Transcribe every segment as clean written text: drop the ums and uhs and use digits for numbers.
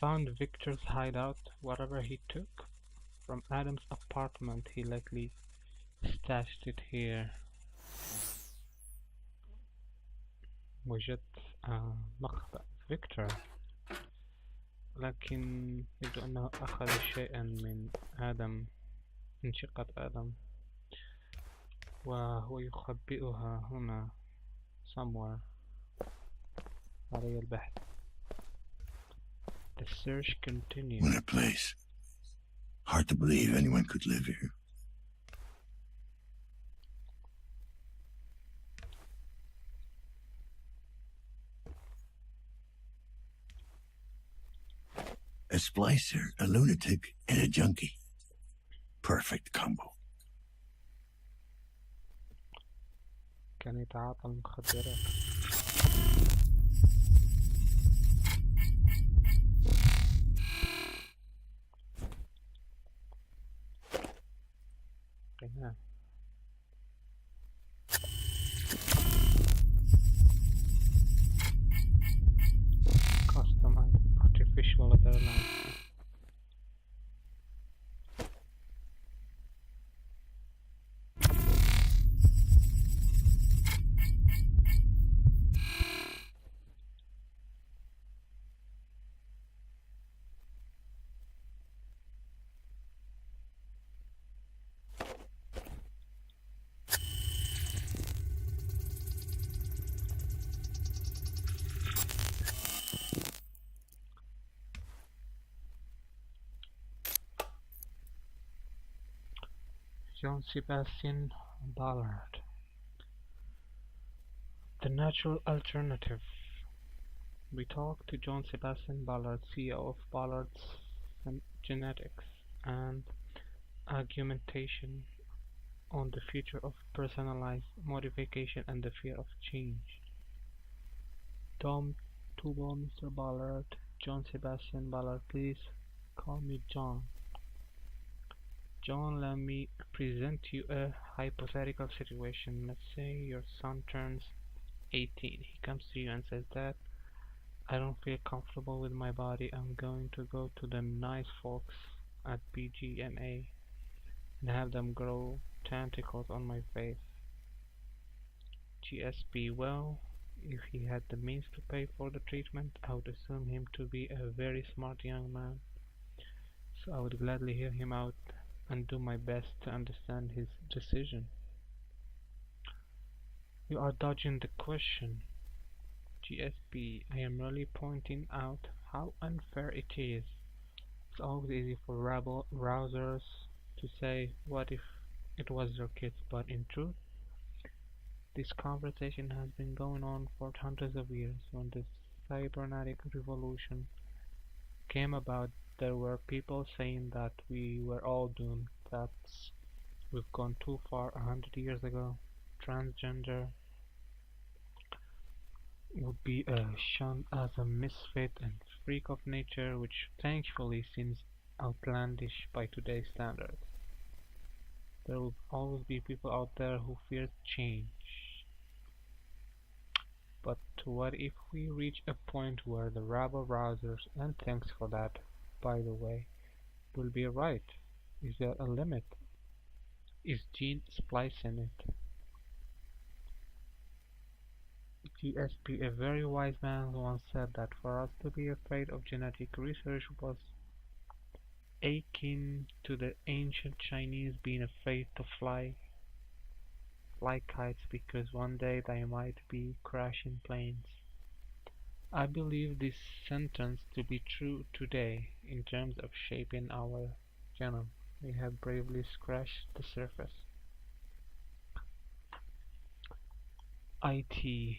found Victor's hideout. Whatever he took from Adam's apartment, he likely stashed it here. وجدت مخبأ فيكتور، لكن يبدو أنه أخذ شيئا من شقة آدم، وهو يخبئها هنا somewhere. علي البحث. The search continues. What a place. Hard to believe anyone could live here. A splicer, a lunatic, and a junkie. Perfect combo. كان يتعاطى المخدرات. قناع. Custom artificial leather lamp. John Sebastian Ballard. The natural alternative. We talked to John Sebastian Ballard, CEO of Ballard's Genetics and Argumentation on the future of personalized modification and the fear of change. Tom Tubal, Mr. Ballard, John Sebastian Ballard, please call me John. John, let me present you a hypothetical situation. Let's say your son turns 18. He comes to you and says, Dad, I don't feel comfortable with my body. I'm going to go to the nice folks at BGMA and have them grow tentacles on my face. GSP, well, if he had the means to pay for the treatment, I would assume him to be a very smart young man. So I would gladly hear him out and do my best to understand his decision. You are dodging the question. GSP, I am merely pointing out how unfair it is. It's always easy for rousers to say, what if it was their kids, but in truth, this conversation has been going on for hundreds of years. When the cybernetic revolution came about, there were people saying that we were all doomed, that we've gone too far 100 years ago. Transgender would be shunned as a misfit and freak of nature, which thankfully seems outlandish by today's standards. There will always be people out there who fear change. But what if we reach a point where the rabble-rousers, and thanks for that, by the way, will be right? Is there a limit? Is gene splicing it? GSP, a very wise man, once said that for us to be afraid of genetic research was akin to the ancient Chinese being afraid to fly kites because one day they might be crashing planes. I believe this sentence to be true today in terms of shaping our genome. We have bravely scratched the surface. IT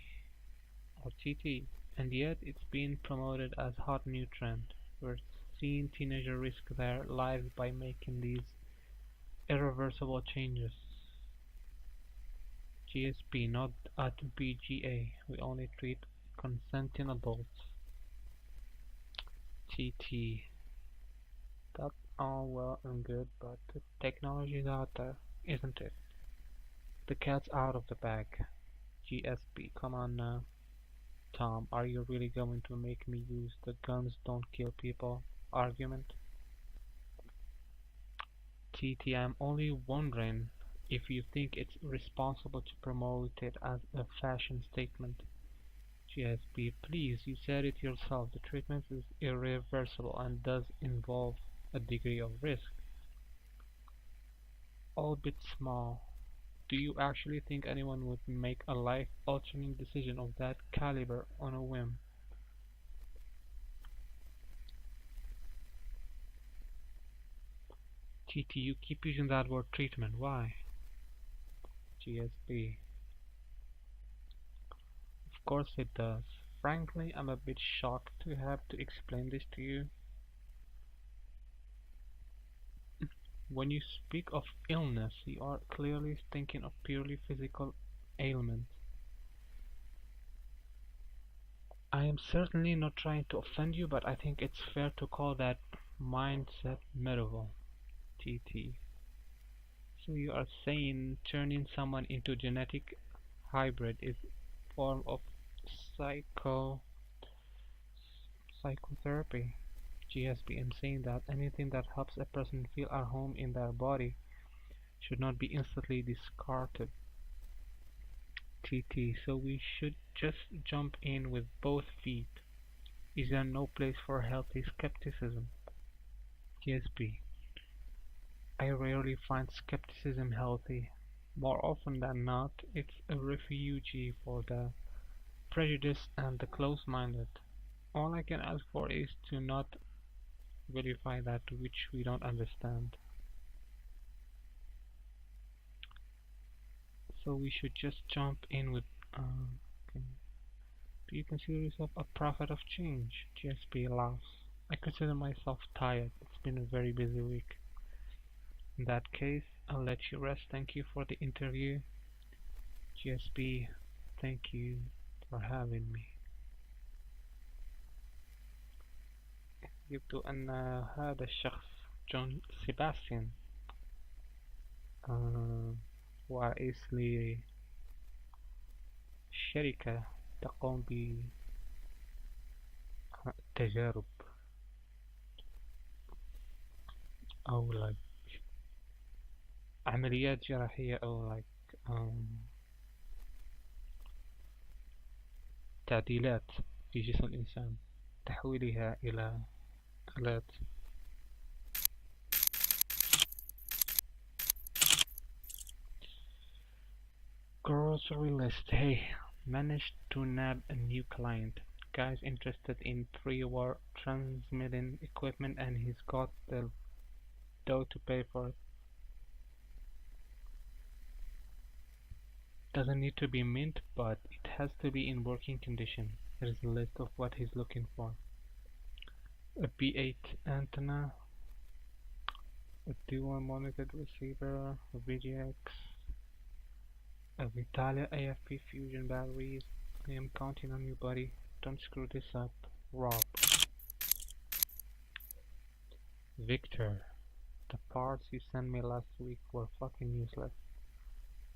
or TT, and yet it's being promoted as hot new trend. We're seeing teenagers risk their lives by making these irreversible changes. GSP, not at BGA. We only treat consenting adults. TT. That's all well and good, but the technology is out there, isn't it? The cat's out of the bag. GSP, come on now. Tom, are you really going to make me use the guns don't kill people argument? TT, I'm only wondering if you think it's responsible to promote it as a fashion statement. GSP, please, you said it yourself. The treatment is irreversible and does involve a degree of risk, albeit small. Do you actually think anyone would make a life-altering decision of that caliber on a whim? TT, you keep using that word treatment. Why? GSP. Of course it does. Frankly, I'm a bit shocked to have to explain this to you. When you speak of illness, you are clearly thinking of purely physical ailment. I am certainly not trying to offend you, but I think it's fair to call that mindset medieval. TT. So you are saying turning someone into genetic hybrid is a form of psychotherapy? GSP, I'm saying that anything that helps a person feel at home in their body should not be instantly discarded. TT, so we should just jump in with both feet. Is there no place for healthy skepticism? GSP, I rarely find skepticism healthy. More often than not, it's a refuge for the prejudiced and the close-minded. All I can ask for is to not verify that which we don't understand. So we should just jump in with okay. Do you consider yourself a prophet of change? GSP laughs. I consider myself tired. It's been a very busy week. In that case, I'll let you rest. Thank you for the interview. GSP, thank you for having me. يبدو أن هذا الشخص جون سيباستيان هو رئيس لشركة تقوم بالتجارب أو عمليات جراحية أو تعديلات في جسم الإنسان، تحويلها إلى آلات. Grocery list. Hey, managed to nab a new client. Guy's interested in pre-war transmitting equipment and he's got the dough to pay for it. Doesn't need to be mint, but it has to be in working condition. Here's a list of what he's looking for. A B8 antenna, a dual monitored receiver, a VGX, a Vitalia AFP fusion batteries. I am counting on you, buddy. Don't screw this up. Rob. Victor, the parts you sent me last week were fucking useless.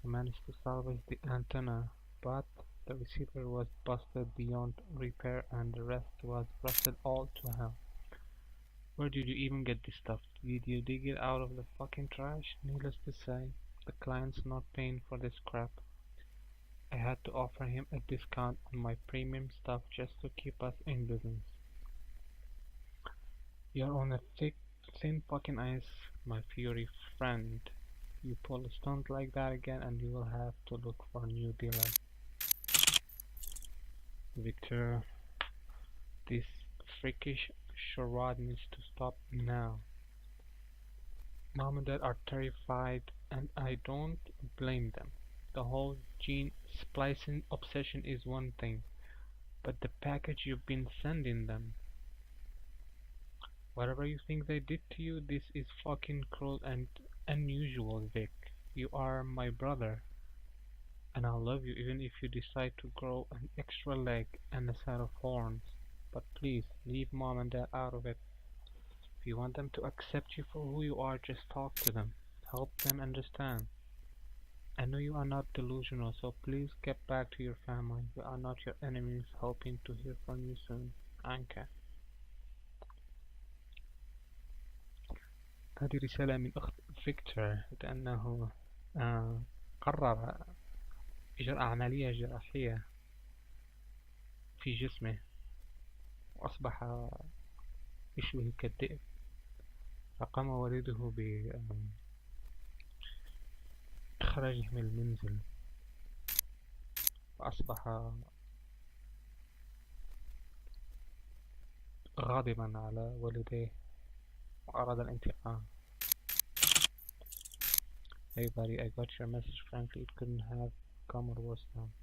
I managed to salvage the antenna, but the receiver was busted beyond repair and the rest was rusted all to hell. Where did you even get this stuff? Did you dig it out of the fucking trash? Needless to say, the client's not paying for this crap. I had to offer him a discount on my premium stuff just to keep us in business. You're on a thin fucking ice, my fury friend. You pull a stunt like that again and you will have to look for a new dealer. Victor, this freakish charade needs to stop now. Mom and Dad are terrified and I don't blame them. The whole gene splicing obsession is one thing, but the package you've been sending them. Whatever you think they did to you, this is fucking cruel and unusual, Vic. You are my brother, and I'll love you even if you decide to grow an extra leg and a set of horns. But please, leave Mom and Dad out of it. If you want them to accept you for who you are, just talk to them. Help them understand. I know you are not delusional, so please get back to your family. We are not your enemies, hoping to hear from you soon. Anka. هذه رسالة من أخت فيكتور لأنه قرر إجراء عملية جراحية في جسمه وأصبح يشبه كالذئب، فقام والده بإخراجه من المنزل، وأصبح غاضبا على والديه وأراد الانتقام. Hey buddy, I got your message. Frankly, it couldn't have come at worse time.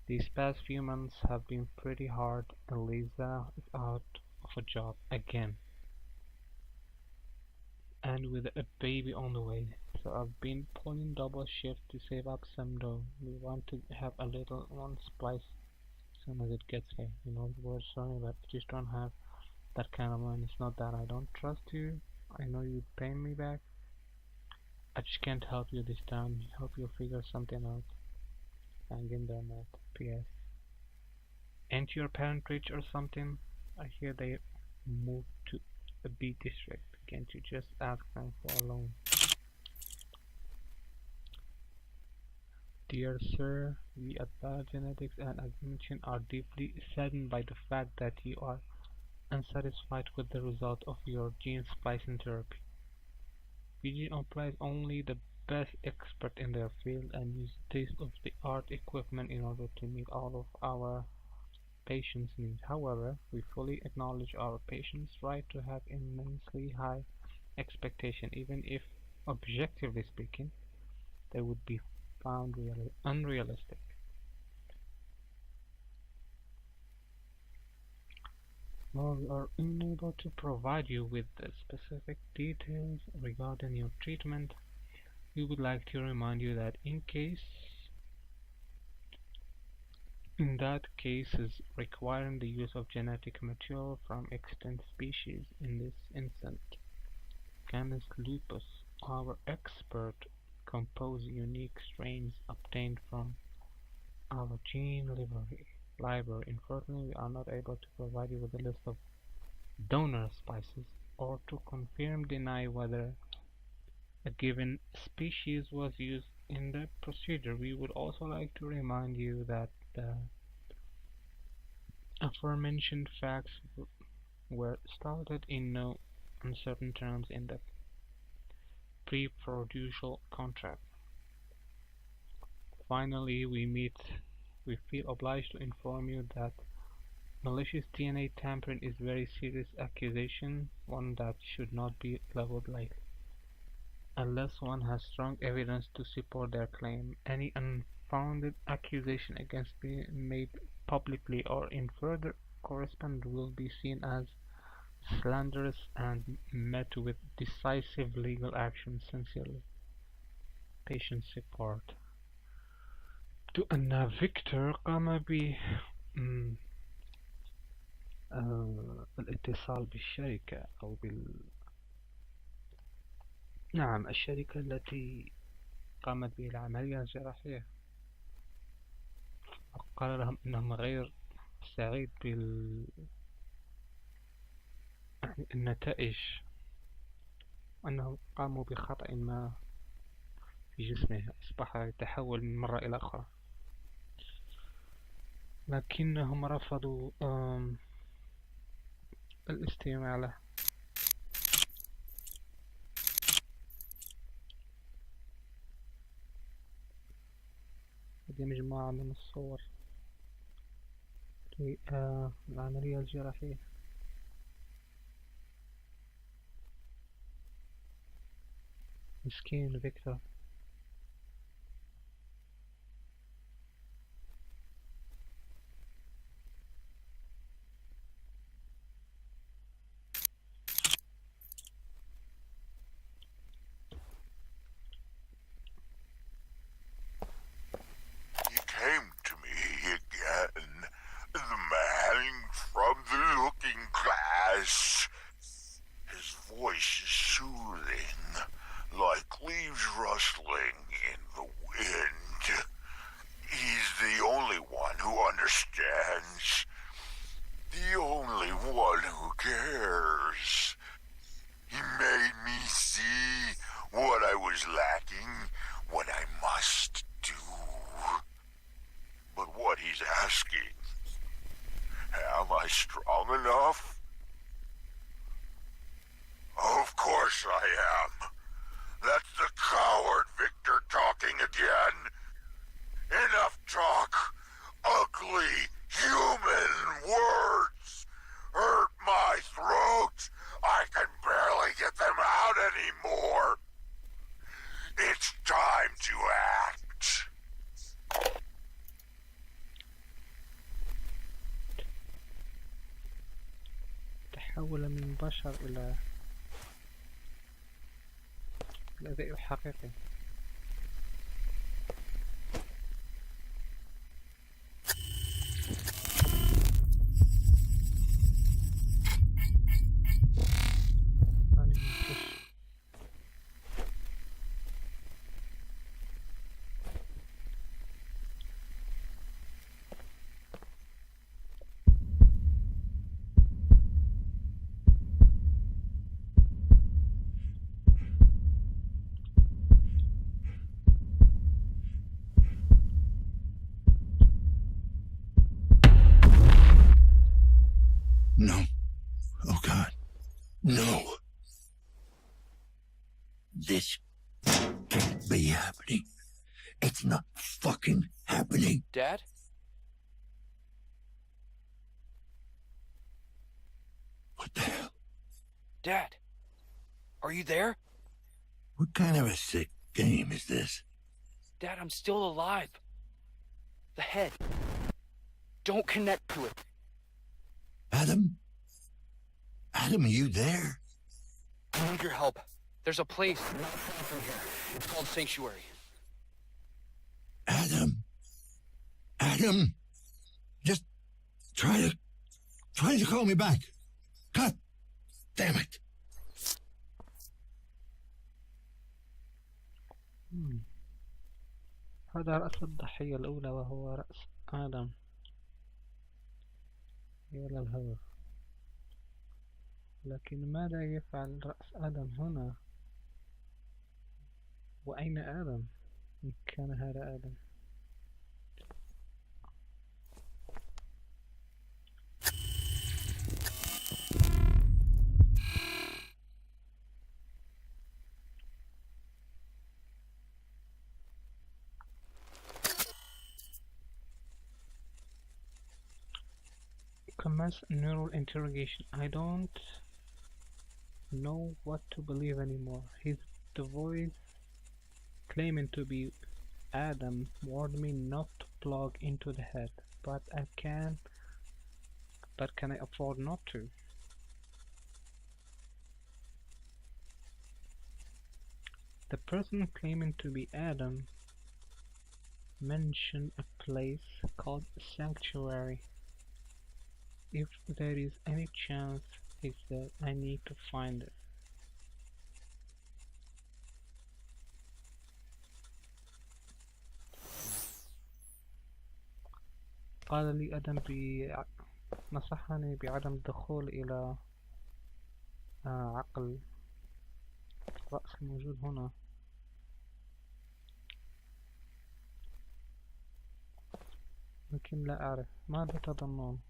These past few months have been pretty hard, and Lisa is out of a job again, and with a baby on the way. So I've been pulling double shift to save up some dough. We want to have a little one splice as soon as it gets here. You know, we're sorry, but I just don't have that kind of money. It's not that I don't trust you. I know you'd pay me back. I just can't help you this time. Hope you'll figure something out. Hang in there, Matt. P.S. Ain't your parent rich or something? I hear they moved to a B district. Can't you just ask them for a loan? Dear Sir, we at Biogenetics and Advention are deeply saddened by the fact that you are unsatisfied with the result of your gene splicing therapy. VG employs only the best expert in their field and use state-of-the-art equipment in order to meet all of our patients' needs. However, we fully acknowledge our patients' right to have immensely high expectation, even if, objectively speaking, they would be found really unrealistic. While we are unable to provide you with the specific details regarding your treatment, we would like to remind you that in that cases requiring the use of genetic material from extinct species, in this instance Canis lupus, our expert compose unique strains obtained from our gene library. Unfortunately, we are not able to provide you with a list of donor spices or to confirm deny whether a given species was used in the procedure. We would also like to remind you that the aforementioned facts were stated in no uncertain terms in the pre-prudential contract. Finally, we feel obliged to inform you that malicious DNA tampering is a very serious accusation, one that should not be leveled lightly. Unless one has strong evidence to support their claim, any unfounded accusation against being made publicly or in further correspondence will be seen as slanderous and met with decisive legal action. Sincerely, patient support. To أن فيكتور قام الاتصال بالشركة أو نعم الشركة التي قامت به العملية الجراحية، قال لهم أنهم غير سعيد النتائج، أنهم قاموا بخطأ ما في جسمه أصبح يتحول من مرة إلى أخرى، لكنهم رفضوا الاستماع له. هذه مجموعة من الصور للعملية الجراحية. مسكين فيكتور. is lacking what I must do. But what he's asking, am I strong enough? Of course I am. That's the coward Victor talking again. Enough talk. Ugly human words hurt my throat. I can barely get them out anymore. It's time to act. تحول من بشر إلى ذئب حقيقي. No. Oh, God. No. This can't be happening. It's not fucking happening. Dad? What the hell? Dad? Are you there? What kind of a sick game is this? Dad, I'm still alive. The head. Don't connect to it. Adam? Adam, are you there? I need your help. There's a place not far from here. It's called Sanctuary. Adam? Adam? Just try to call me back. God damn it. هذا رأس الضحية الأولى وهو رأس آدم. يا للهوى. لكن ماذا يفعل رأس آدم هنا؟ وأين آدم؟ إن كان هذا آدم. Commence neural interrogation. I don't know what to believe anymore. The voice claiming to be Adam warned me not to plug into the head, but can I afford not to? The person claiming to be Adam mentioned a place called Sanctuary. If there is any chance, he said, I need to find it. قال لي آدم نصحني بعدم الدخول إلى عقل الرأس الموجود هنا. لكن لا أعرف ماذا تظنون.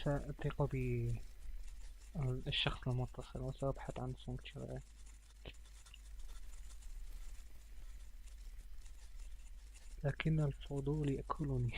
سأثق بالشخص المتصل وسأبحث عن سانكتشوري. لكن الفضول يأكلني.